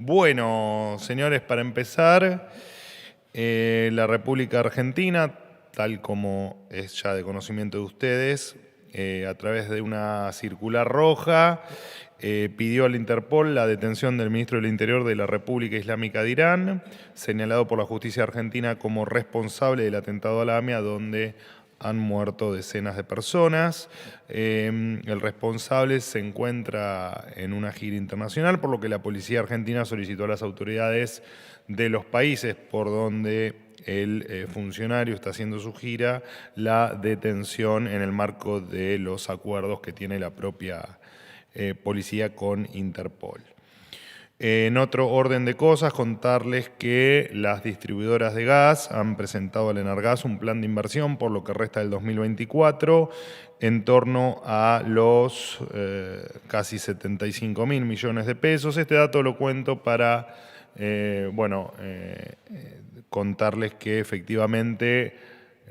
Bueno, señores, para empezar, la República Argentina, tal como es ya de conocimiento de ustedes, a través de una circular roja, pidió al Interpol la detención del ministro del Interior de la República Islámica de Irán, señalado por la justicia argentina como responsable del atentado a la AMIA, donde han muerto decenas de personas. El responsable se encuentra en una gira internacional, por lo que la policía argentina solicitó a las autoridades de los países por donde el funcionario está haciendo su gira la detención en el marco de los acuerdos que tiene la propia policía con Interpol. En otro orden de cosas, contarles que las distribuidoras de gas han presentado al Enargas un plan de inversión por lo que resta del 2024 en torno a los casi 75.000 millones de pesos. Este dato lo cuento para contarles que efectivamente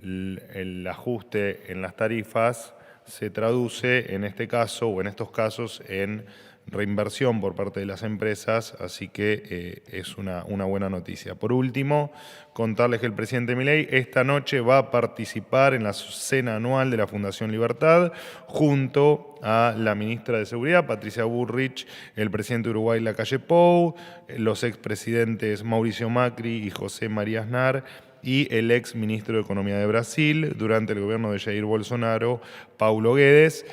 el ajuste en las tarifas se traduce en este caso o en estos casos en reinversión por parte de las empresas, así que es una buena noticia. Por último, contarles que el presidente Milei esta noche va a participar en la cena anual de la Fundación Libertad junto a la ministra de Seguridad, Patricia Bullrich, el presidente de Uruguay, Lacalle Pou, los expresidentes Mauricio Macri y José María Aznar, y el ex ministro de Economía de Brasil durante el gobierno de Jair Bolsonaro, Paulo Guedes,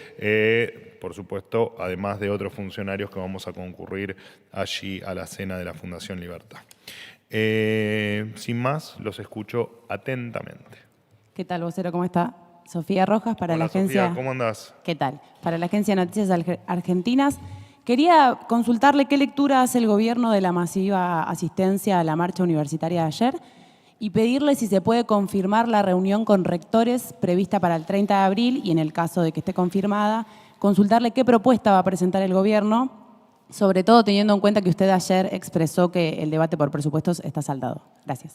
por supuesto, además de otros funcionarios que vamos a concurrir allí a la cena de la Fundación Libertad. Sin más, los escucho atentamente. ¿Qué tal, vocero? ¿Cómo está? Sofía Rojas para Hola, la agencia... Sofía, ¿cómo andás? ¿Qué tal? Para la agencia de Noticias Argentinas. Quería consultarle qué lectura hace el gobierno de la masiva asistencia a la marcha universitaria de ayer y pedirle si se puede confirmar la reunión con rectores prevista para el 30 de abril y en el caso de que esté confirmada, consultarle qué propuesta va a presentar el gobierno, sobre todo teniendo en cuenta que usted ayer expresó que el debate por presupuestos está saldado. Gracias.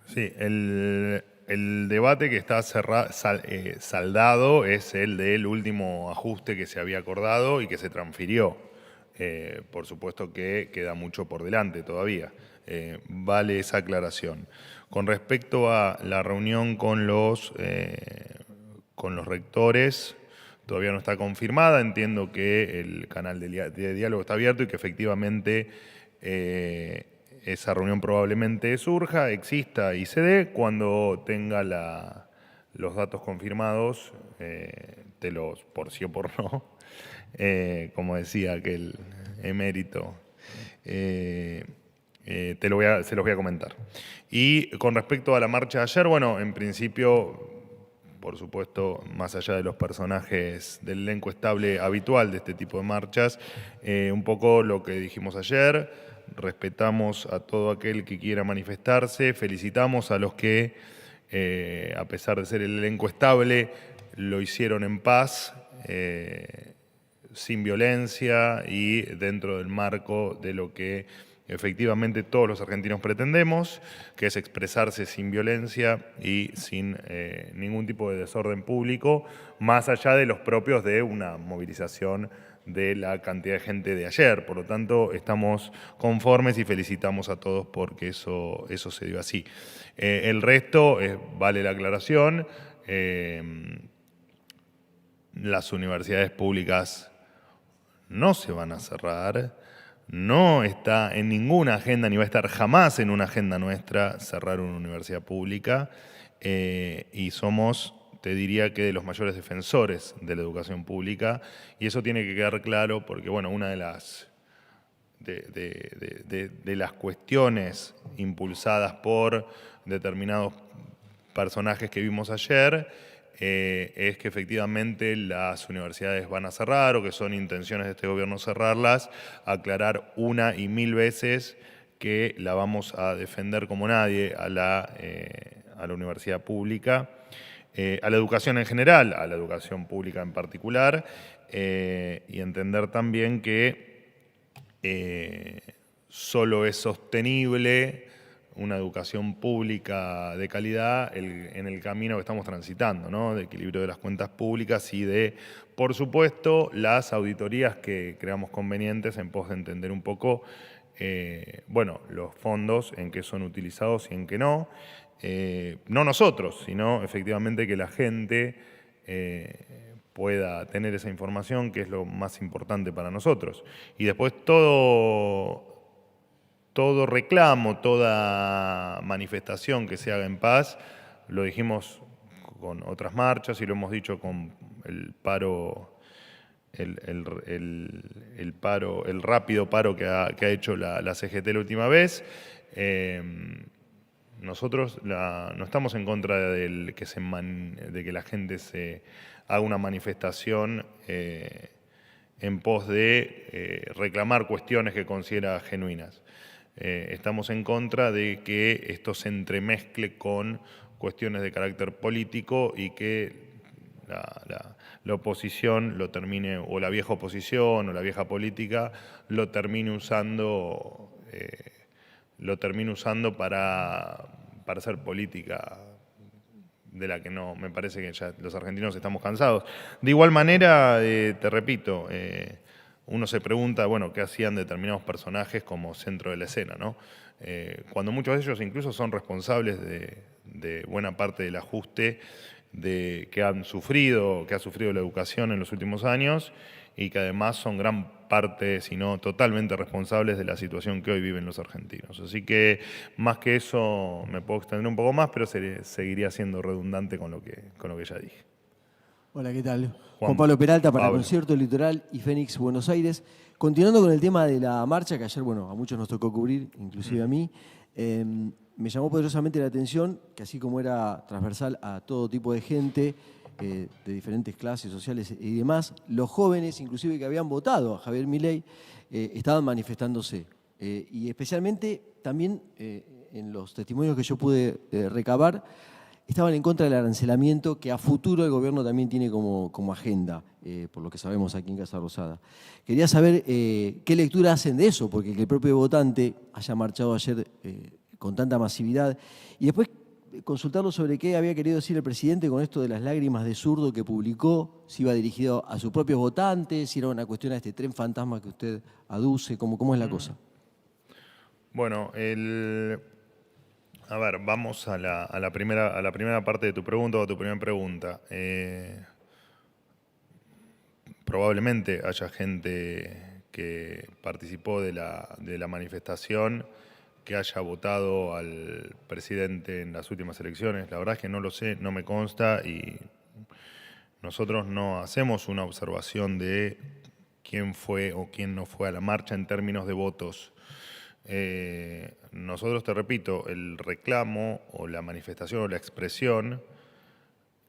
Sí, el debate que está saldado es el del último ajuste que se había acordado y que se transfirió. Por supuesto que queda mucho por delante todavía. Vale esa aclaración. Con respecto a la reunión con los rectores, todavía no está confirmada. Entiendo que el canal de diálogo está abierto y que efectivamente esa reunión probablemente surja, exista y se dé. Cuando tenga los datos confirmados, por sí o por no, como decía aquel emérito, se los voy a comentar. Y con respecto a la marcha de ayer, bueno, en principio, por supuesto, más allá de los personajes del elenco estable habitual de este tipo de marchas, un poco lo que dijimos ayer, respetamos a todo aquel que quiera manifestarse, felicitamos a los que, a pesar de ser el elenco estable, lo hicieron en paz, sin violencia y dentro del marco de lo que efectivamente todos los argentinos pretendemos, que es expresarse sin violencia y sin ningún tipo de desorden público, más allá de los propios de una movilización de la cantidad de gente de ayer. Por lo tanto, estamos conformes y felicitamos a todos porque eso se dio así. El resto, vale la aclaración, las universidades públicas no se van a cerrar. No está en ninguna agenda, ni va a estar jamás en una agenda nuestra cerrar una universidad pública y somos, te diría que de los mayores defensores de la educación pública y eso tiene que quedar claro porque, bueno, una de las cuestiones impulsadas por determinados personajes que vimos ayer es que efectivamente las universidades van a cerrar o que son intenciones de este gobierno cerrarlas, aclarar una y mil veces que la vamos a defender como nadie a la universidad pública, a la educación en general, a la educación pública en particular, y entender también que solo es sostenible una educación pública de calidad en el camino que estamos transitando, ¿no? De equilibrio de las cuentas públicas y de, por supuesto, las auditorías que creamos convenientes en pos de entender un poco bueno, los fondos, en qué son utilizados y en qué no. No nosotros, sino efectivamente que la gente pueda tener esa información, que es lo más importante para nosotros. Y después todo reclamo, toda manifestación que se haga en paz, lo dijimos con otras marchas y lo hemos dicho con el paro, el rápido paro que ha hecho la CGT la última vez. Nosotros no estamos en contra de que la gente se haga una manifestación en pos de reclamar cuestiones que considera genuinas. Estamos en contra de que esto se entremezcle con cuestiones de carácter político y que la oposición lo termine, o la vieja oposición o la vieja política, lo termine usando para hacer política de la que no, me parece que ya los argentinos estamos cansados. De igual manera, te repito, uno se pregunta, bueno, qué hacían determinados personajes como centro de la escena, ¿no? Cuando muchos de ellos incluso son responsables de buena parte del ajuste que ha sufrido la educación en los últimos años y que además son gran parte, si no totalmente responsables de la situación que hoy viven los argentinos. Así que más que eso me puedo extender un poco más, pero seguiría siendo redundante con lo que ya dije. Hola, ¿qué tal? Juan Pablo Peralta para Concierto Litoral y Fénix Buenos Aires. Continuando con el tema de la marcha, que ayer, bueno, a muchos nos tocó cubrir, inclusive a mí, me llamó poderosamente la atención que así como era transversal a todo tipo de gente, de diferentes clases sociales y demás, los jóvenes, inclusive que habían votado a Javier Milei, estaban manifestándose. Y especialmente también en los testimonios que yo pude recabar, estaban en contra del arancelamiento que a futuro el gobierno también tiene como agenda, por lo que sabemos aquí en Casa Rosada. Quería saber qué lectura hacen de eso, porque que el propio votante haya marchado ayer con tanta masividad. Y después consultarlo sobre qué había querido decir el presidente con esto de las lágrimas de zurdo que publicó, si iba dirigido a sus propios votantes, si era una cuestión de este tren fantasma que usted aduce, ¿cómo es la cosa? Bueno, a ver, vamos a la primera parte de tu pregunta o a tu primera pregunta. Probablemente haya gente que participó de la manifestación que haya votado al presidente en las últimas elecciones. La verdad es que no lo sé, no me consta y nosotros no hacemos una observación de quién fue o quién no fue a la marcha en términos de votos. Nosotros, te repito, el reclamo o la manifestación o la expresión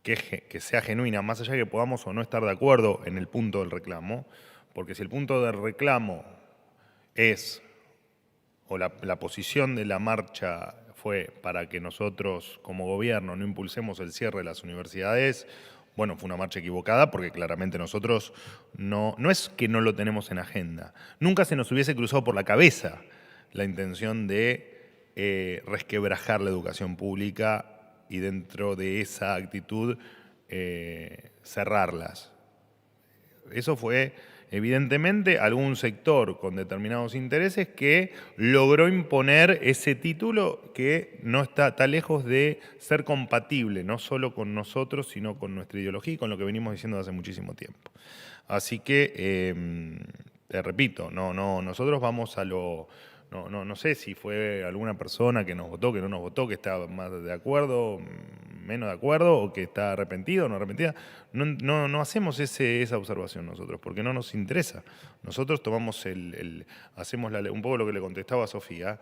que sea genuina, más allá de que podamos o no estar de acuerdo en el punto del reclamo, porque si el punto del reclamo es, o la posición de la marcha fue para que nosotros como gobierno no impulsemos el cierre de las universidades, bueno, fue una marcha equivocada porque claramente nosotros no es que no lo tenemos en agenda. Nunca se nos hubiese cruzado por la cabeza la intención de resquebrajar la educación pública y dentro de esa actitud cerrarlas. Eso fue evidentemente algún sector con determinados intereses que logró imponer ese título que no está lejos de ser compatible, no solo con nosotros, sino con nuestra ideología y con lo que venimos diciendo desde hace muchísimo tiempo. Así que, te repito, nosotros vamos a lo... No sé si fue alguna persona que nos votó, que no nos votó, que está más de acuerdo, menos de acuerdo, o que está arrepentido o no arrepentida. No hacemos esa observación nosotros, porque no nos interesa. Nosotros tomamos hacemos un poco lo que le contestaba a Sofía.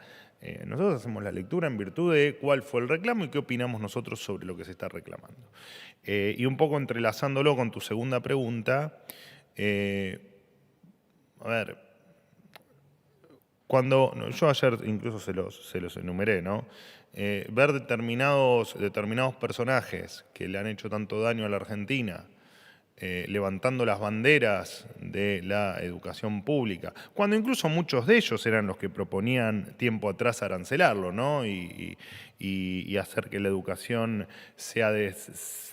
Nosotros hacemos la lectura en virtud de cuál fue el reclamo y qué opinamos nosotros sobre lo que se está reclamando. Y un poco entrelazándolo con tu segunda pregunta, a ver, yo ayer incluso se los enumeré, ¿no? Ver determinados personajes que le han hecho tanto daño a la Argentina levantando las banderas de la educación pública, cuando incluso muchos de ellos eran los que proponían tiempo atrás arancelarlo, ¿no? y hacer que la educación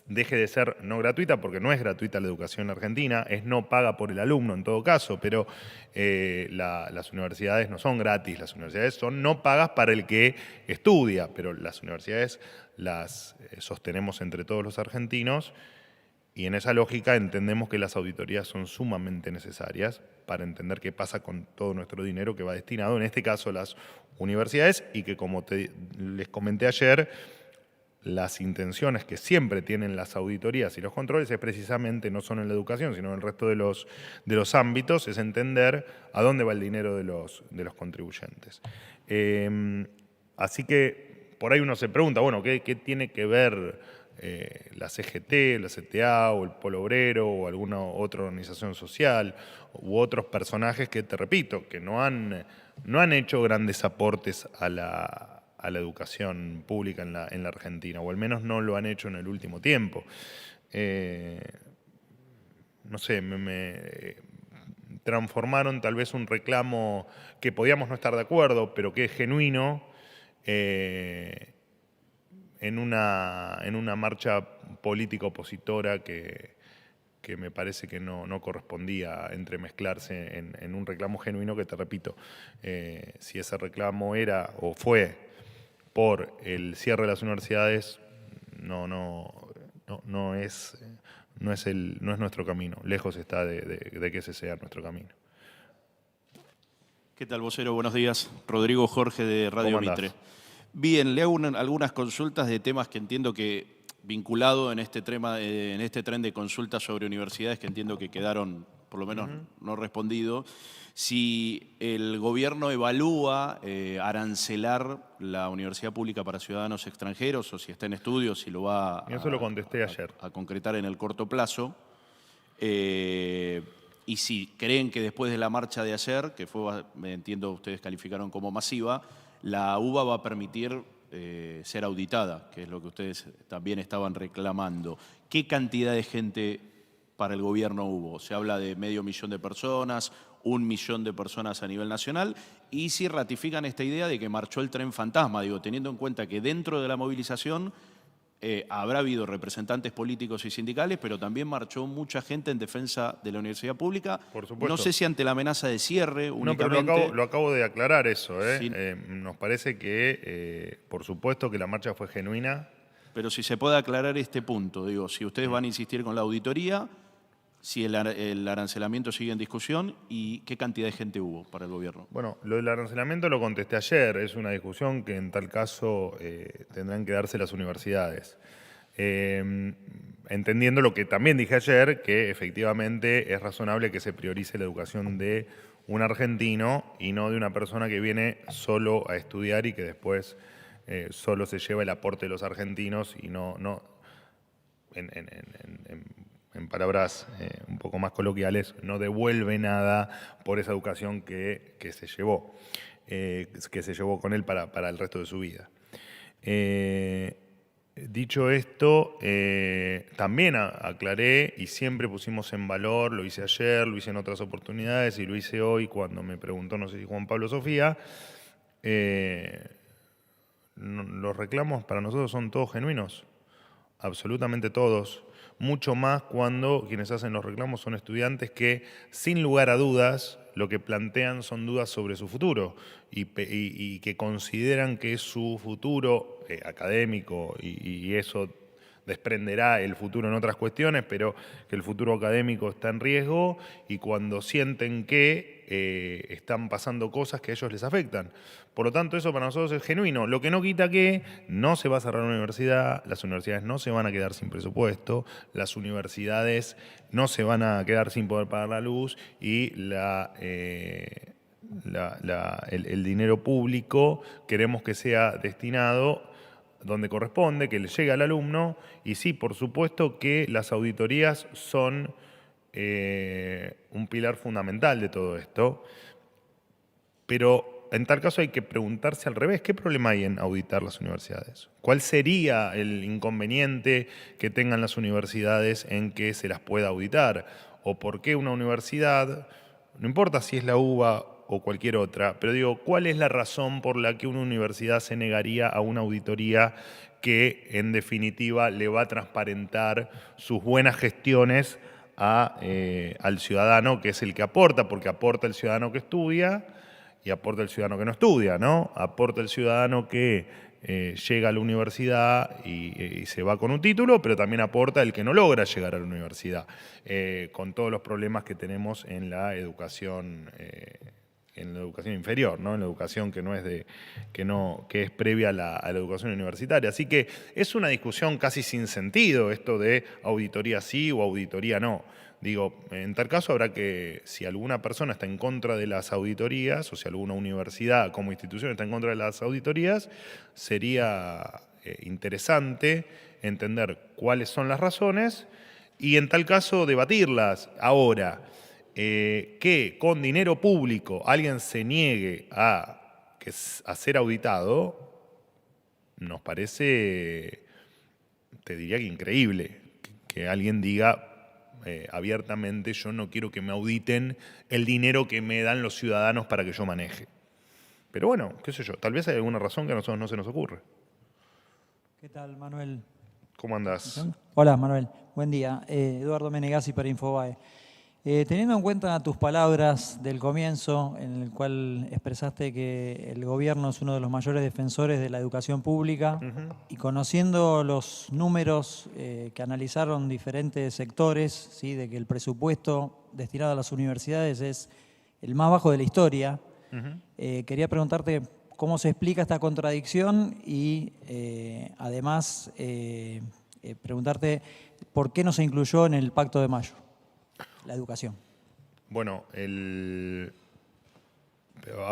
deje de ser no gratuita, porque no es gratuita la educación en Argentina, es no paga por el alumno en todo caso, pero las universidades no son gratis, las universidades son no pagas para el que estudia, pero las universidades las sostenemos entre todos los argentinos. Y en esa lógica entendemos que las auditorías son sumamente necesarias para entender qué pasa con todo nuestro dinero que va destinado, en este caso a las universidades, y que como les comenté ayer, las intenciones que siempre tienen las auditorías y los controles es precisamente, no solo en la educación, sino en el resto de los ámbitos, es entender a dónde va el dinero de los contribuyentes. Así que por ahí uno se pregunta, bueno, ¿qué tiene que ver la CGT, la CTA o el Polo Obrero o alguna otra organización social u otros personajes que, te repito, que no han hecho grandes aportes a la educación pública en la Argentina, o al menos no lo han hecho en el último tiempo? No sé, me transformaron tal vez un reclamo que podíamos no estar de acuerdo, pero que es genuino, en una marcha política opositora que me parece que no correspondía entremezclarse en un reclamo genuino que, te repito, si ese reclamo era o fue por el cierre de las universidades, no es nuestro camino. Lejos está de que ese sea nuestro camino. ¿Qué tal, vocero? Buenos días. Rodrigo Jorge, de Radio Mitre. Bien, le hago algunas consultas de temas que entiendo que, vinculado en este tren de consultas sobre universidades, que entiendo que quedaron, por lo menos, no respondidos. Si el gobierno evalúa arancelar la universidad pública para ciudadanos extranjeros, o si está en estudio, si lo va Eso lo contesté ayer. A concretar en el corto plazo. Y si creen que después de la marcha de ayer, que fue, entiendo, ustedes calificaron como masiva, la UBA va a permitir ser auditada, que es lo que ustedes también estaban reclamando. ¿Qué cantidad de gente para el gobierno hubo? Se habla de 500.000 de personas, 1 millón de personas a nivel nacional, y si ratifican esta idea de que marchó el tren fantasma, digo, teniendo en cuenta que dentro de la movilización habrá habido representantes políticos y sindicales, pero también marchó mucha gente en defensa de la universidad pública. Por supuesto. No sé si ante la amenaza de cierre únicamente. No, pero lo acabo de aclarar eso. Sí. Nos parece que, por supuesto, que la marcha fue genuina. Pero si se puede aclarar este punto, digo, si ustedes van a insistir con la auditoría, si el arancelamiento sigue en discusión y qué cantidad de gente hubo para el gobierno. Bueno, lo del arancelamiento lo contesté ayer. Es una discusión que en tal caso tendrán que darse las universidades. Entendiendo lo que también dije ayer, que efectivamente es razonable que se priorice la educación de un argentino y no de una persona que viene solo a estudiar y que después solo se lleva el aporte de los argentinos y no en palabras un poco más coloquiales, no devuelve nada por esa educación que se llevó con él para el resto de su vida. Dicho esto, también aclaré y siempre pusimos en valor, lo hice ayer, lo hice en otras oportunidades y lo hice hoy cuando me preguntó, no sé si Juan Pablo o Sofía, los reclamos para nosotros son todos genuinos, absolutamente todos. Mucho más cuando quienes hacen los reclamos son estudiantes que, sin lugar a dudas, lo que plantean son dudas sobre su futuro y que consideran que su futuro académico, y eso desprenderá el futuro en otras cuestiones, pero que el futuro académico está en riesgo, y cuando sienten que están pasando cosas que a ellos les afectan. Por lo tanto, eso para nosotros es genuino. Lo que no quita que no se va a cerrar una universidad, las universidades no se van a quedar sin presupuesto, las universidades no se van a quedar sin poder pagar la luz, y el dinero público queremos que sea destinado donde corresponde, que le llegue al alumno, y sí, por supuesto que las auditorías son un pilar fundamental de todo esto, pero Pero en tal caso hay que preguntarse al revés, ¿qué problema hay en auditar las universidades? ¿Cuál sería el inconveniente que tengan las universidades en que se las pueda auditar? ¿O por qué una universidad, no importa si es la UBA o cualquier otra, pero digo, ¿cuál es la razón por la que una universidad se negaría a una auditoría que en definitiva le va a transparentar sus buenas gestiones al ciudadano, que es el que aporta, porque aporta el ciudadano que estudia y aporta el ciudadano que no estudia, ¿no? Aporta el ciudadano que llega a la universidad y se va con un título, pero también aporta el que no logra llegar a la universidad, con todos los problemas que tenemos en la educación inferior, ¿no? En la educación que es previa a la educación universitaria. Así que es una discusión casi sin sentido esto de auditoría sí o auditoría no. Digo, en tal caso habrá que, si alguna persona está en contra de las auditorías, o si alguna universidad como institución está en contra de las auditorías, sería interesante entender cuáles son las razones y en tal caso debatirlas. Ahora, que con dinero público alguien se niegue a ser auditado, nos parece, te diría que increíble, que alguien diga abiertamente, yo no quiero que me auditen el dinero que me dan los ciudadanos para que yo maneje. Pero bueno, qué sé yo, tal vez hay alguna razón que a nosotros no se nos ocurre. ¿Qué tal, Manuel? ¿Cómo andás? Hola, Manuel. Buen día. Eduardo Menegazzi para Infobae. Teniendo en cuenta tus palabras del comienzo, en el cual expresaste que el gobierno es uno de los mayores defensores de la educación pública, y conociendo los números que analizaron diferentes sectores, ¿sí?, de que el presupuesto destinado a las universidades es el más bajo de la historia, quería preguntarte cómo se explica esta contradicción y además preguntarte por qué no se incluyó en el Pacto de Mayo la educación. Bueno, a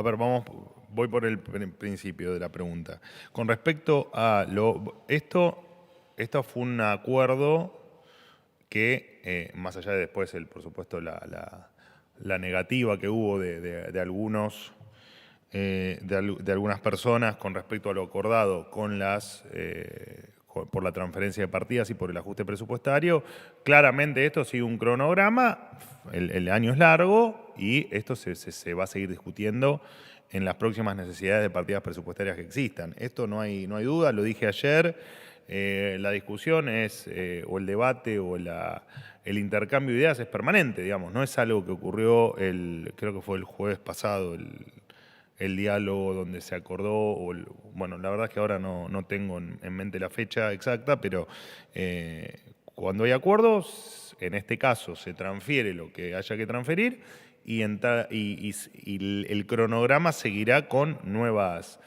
ver, voy por el principio de la pregunta. Con respecto a esto fue un acuerdo que, más allá de después, por supuesto, la negativa que hubo de algunas personas con respecto a lo acordado con por la transferencia de partidas y por el ajuste presupuestario, claramente esto sigue un cronograma, el año es largo y esto se va a seguir discutiendo en las próximas necesidades de partidas presupuestarias que existan. Esto no hay duda, lo dije ayer, la discusión es, o el debate o el intercambio de ideas es permanente, digamos, no es algo que ocurrió, creo que fue el jueves pasado, el diálogo donde se acordó, bueno, la verdad es que ahora no tengo en mente la fecha exacta, pero cuando hay acuerdos, en este caso se transfiere lo que haya que transferir y el cronograma seguirá con nuevas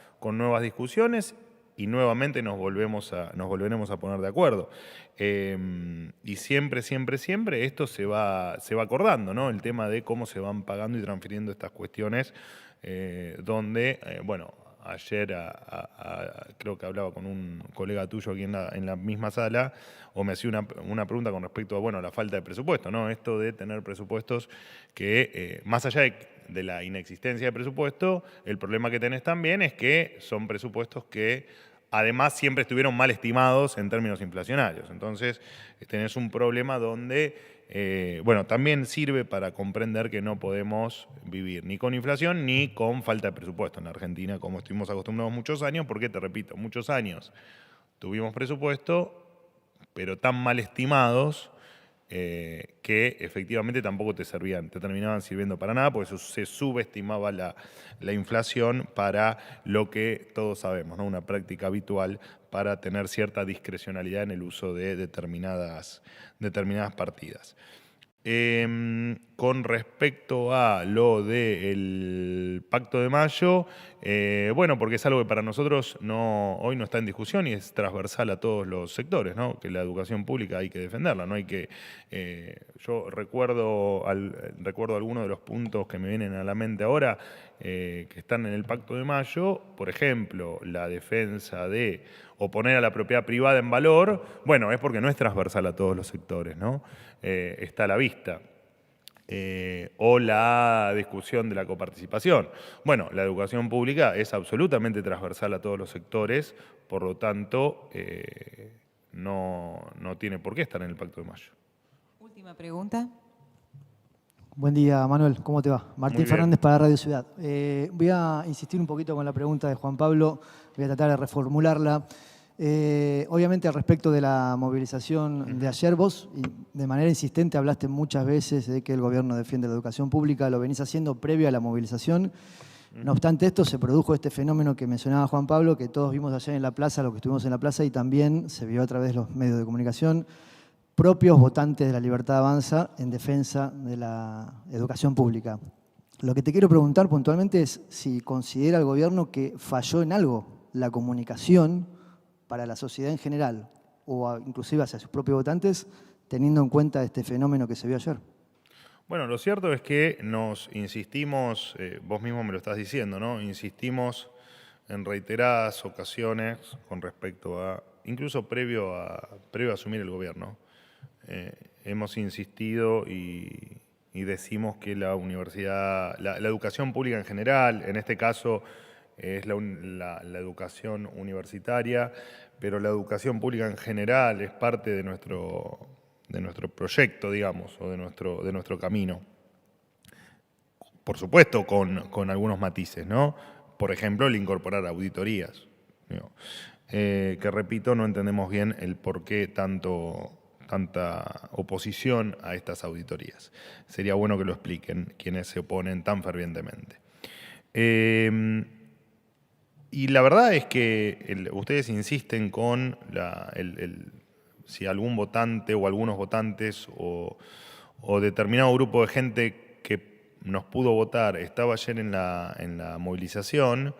discusiones y nuevamente nos volveremos a poner de acuerdo. Y siempre esto se va acordando, ¿no? El tema de cómo se van pagando y transfiriendo estas cuestiones, donde, bueno, ayer creo que hablaba con un colega tuyo aquí en la misma sala, o me hacía una pregunta con respecto a, bueno, la falta de presupuesto, ¿no? Esto de tener presupuestos que, más allá de la inexistencia de presupuesto, el problema que tenés también es que son presupuestos que además siempre estuvieron mal estimados en términos inflacionarios. Entonces tenés un problema donde, bueno, también sirve para comprender que no podemos vivir ni con inflación ni con falta de presupuesto en Argentina, como estuvimos acostumbrados muchos años, porque te repito, muchos años tuvimos presupuesto, pero tan mal estimados que efectivamente tampoco te terminaban sirviendo para nada, porque se subestimaba la inflación para lo que todos sabemos, ¿no? Una práctica habitual para tener cierta discrecionalidad en el uso de determinadas partidas. Con respecto a lo del Pacto de Mayo, bueno, porque es algo que para nosotros hoy no está en discusión y es transversal a todos los sectores, ¿no? Que la educación pública hay que defenderla, no hay que... yo recuerdo algunos de los puntos que me vienen a la mente ahora, que están en el Pacto de Mayo, por ejemplo, la defensa de o poner a la propiedad privada en valor, bueno, es porque no es transversal a todos los sectores, ¿no? Está a la vista. o la discusión de la coparticipación. Bueno, la educación pública es absolutamente transversal a todos los sectores, por lo tanto, no tiene por qué estar en el Pacto de Mayo. Última pregunta. Buen día, Manuel. ¿Cómo te va? Martín Fernández para Radio Ciudad. Voy a insistir un poquito con la pregunta de Juan Pablo. Voy a tratar de reformularla. Obviamente, al respecto de la movilización de ayer, vos de manera insistente hablaste muchas veces de que el gobierno defiende la educación pública. Lo venís haciendo previo a la movilización. No obstante esto, se produjo este fenómeno que mencionaba Juan Pablo, que todos vimos ayer en la plaza, lo que estuvimos en la plaza, y también se vio a través de los medios de comunicación, propios votantes de la Libertad Avanza en defensa de la educación pública. Lo que te quiero preguntar puntualmente es si considera el gobierno que falló en algo la comunicación para la sociedad en general, o inclusive hacia sus propios votantes, teniendo en cuenta este fenómeno que se vio ayer. Bueno, lo cierto es que nos insistimos, vos mismo me lo estás diciendo, ¿no? Insistimos en reiteradas ocasiones con respecto a, incluso previo a asumir el gobierno, hemos insistido y decimos que la universidad, la educación pública en general, en este caso es la educación universitaria, pero la educación pública en general es parte de nuestro proyecto, digamos, o de nuestro camino. Por supuesto, con algunos matices, ¿no? Por ejemplo, el incorporar auditorías, ¿no? Que repito, no entendemos bien el por qué tanta oposición a estas auditorías. Sería bueno que lo expliquen quienes se oponen tan fervientemente. Y la verdad es que ustedes insisten con si algún votante o algunos votantes o determinado grupo de gente que nos pudo votar estaba ayer en la movilización.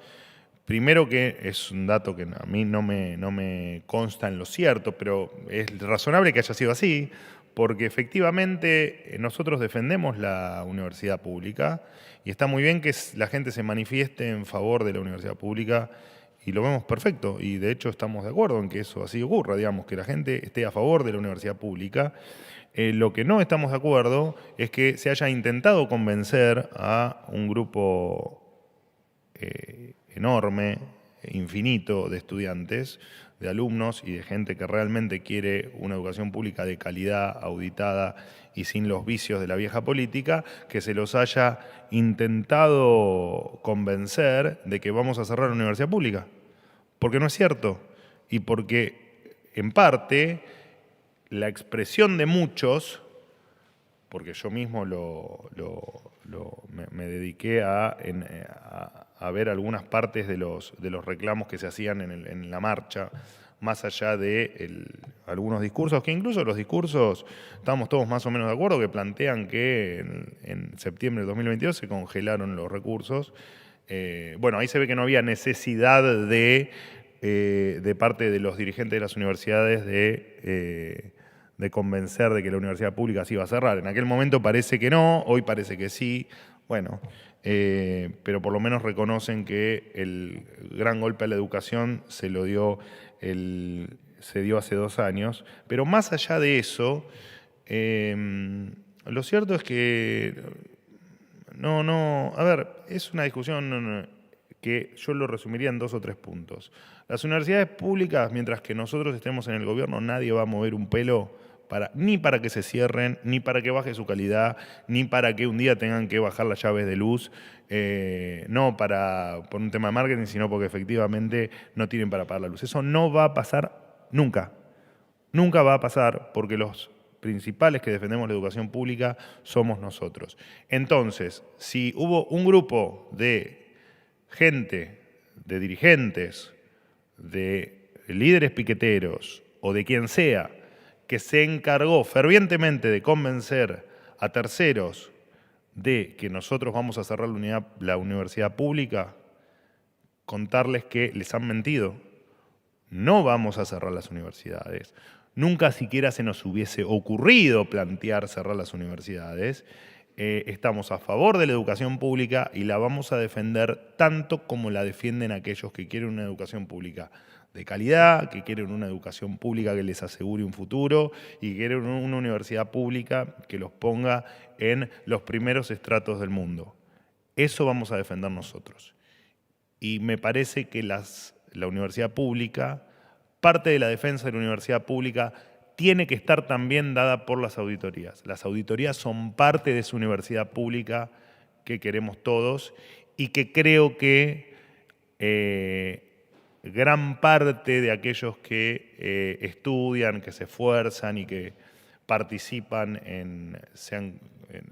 Primero, que es un dato que a mí no me consta en lo cierto, pero es razonable que haya sido así, porque efectivamente nosotros defendemos la universidad pública y está muy bien que la gente se manifieste en favor de la universidad pública y lo vemos perfecto, y de hecho estamos de acuerdo en que eso así ocurra, digamos, que la gente esté a favor de la universidad pública. Lo que no estamos de acuerdo es que se haya intentado convencer a un grupo enorme, infinito de estudiantes, de alumnos y de gente que realmente quiere una educación pública de calidad, auditada y sin los vicios de la vieja política, que se los haya intentado convencer de que vamos a cerrar la universidad pública. Porque no es cierto. Y porque, en parte, la expresión de muchos, porque yo mismo me dediqué a ver algunas partes de los reclamos que se hacían en la marcha, más allá de algunos discursos, que incluso los discursos, estamos todos más o menos de acuerdo, que plantean que en septiembre de 2022 se congelaron los recursos. Bueno, ahí se ve que no había necesidad de parte de los dirigentes de las universidades de convencer de que la universidad pública se iba a cerrar. En aquel momento parece que no, hoy parece que sí. Bueno, pero por lo menos reconocen que el gran golpe a la educación se dio hace 2 años. Pero más allá de eso, lo cierto es que a ver, es una discusión que yo lo resumiría en 2 o 3 puntos. Las universidades públicas, mientras que nosotros estemos en el gobierno, nadie va a mover un pelo ni para que se cierren, ni para que baje su calidad, ni para que un día tengan que bajar las llaves de luz, no por un tema de marketing, sino porque efectivamente no tienen para pagar la luz. Eso no va a pasar nunca. Nunca va a pasar, porque los principales que defendemos la educación pública somos nosotros. Entonces, si hubo un grupo de gente, de dirigentes, de líderes piqueteros o de quien sea, que se encargó fervientemente de convencer a terceros de que nosotros vamos a cerrar la universidad pública, contarles que les han mentido. No vamos a cerrar las universidades. Nunca siquiera se nos hubiese ocurrido plantear cerrar las universidades. Estamos a favor de la educación pública y la vamos a defender tanto como la defienden aquellos que quieren una educación pública de calidad, que quieren una educación pública que les asegure un futuro y que quieren una universidad pública que los ponga en los primeros estratos del mundo. Eso vamos a defender nosotros. Y me parece que la universidad pública, parte de la defensa de la universidad pública tiene que estar también dada por las auditorías. Las auditorías son parte de esa universidad pública que queremos todos y que creo que gran parte de aquellos que estudian, que se esfuerzan y que participan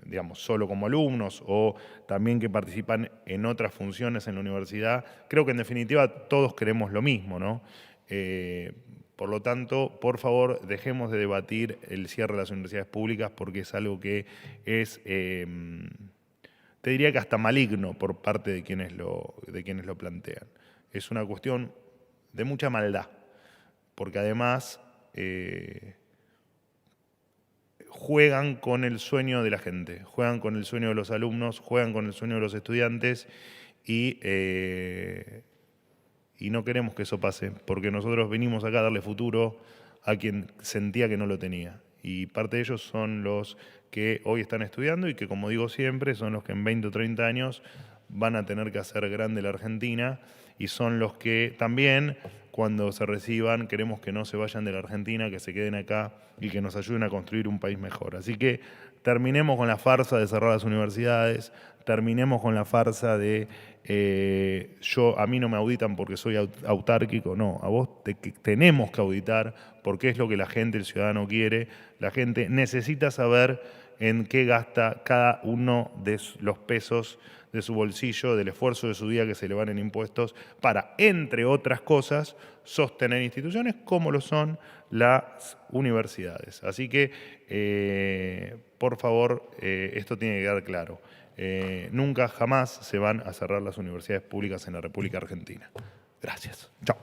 digamos, solo como alumnos o también que participan en otras funciones en la universidad, creo que en definitiva todos queremos lo mismo, ¿no? Por lo tanto, por favor, dejemos de debatir el cierre de las universidades públicas porque es algo que es, te diría que hasta maligno por parte de quienes lo plantean. Es una cuestión de mucha maldad, porque además juegan con el sueño de la gente, juegan con el sueño de los alumnos, juegan con el sueño de los estudiantes y no queremos que eso pase, porque nosotros venimos acá a darle futuro a quien sentía que no lo tenía. Y parte de ellos son los que hoy están estudiando y que, como digo siempre, son los que en 20 o 30 años van a tener que hacer grande la Argentina y son los que también, cuando se reciban, queremos que no se vayan de la Argentina, que se queden acá y que nos ayuden a construir un país mejor. Así que terminemos con la farsa de cerrar las universidades, terminemos con la farsa de a mí no me auditan porque soy autárquico. No, a vos tenemos que auditar porque es lo que la gente, el ciudadano quiere. La gente necesita saber en qué gasta cada uno de los pesos de su bolsillo, del esfuerzo de su día que se le van en impuestos para, entre otras cosas, sostener instituciones como lo son las universidades. Así que, por favor, esto tiene que quedar claro. Nunca, jamás se van a cerrar las universidades públicas en la República Argentina. Gracias. Chao.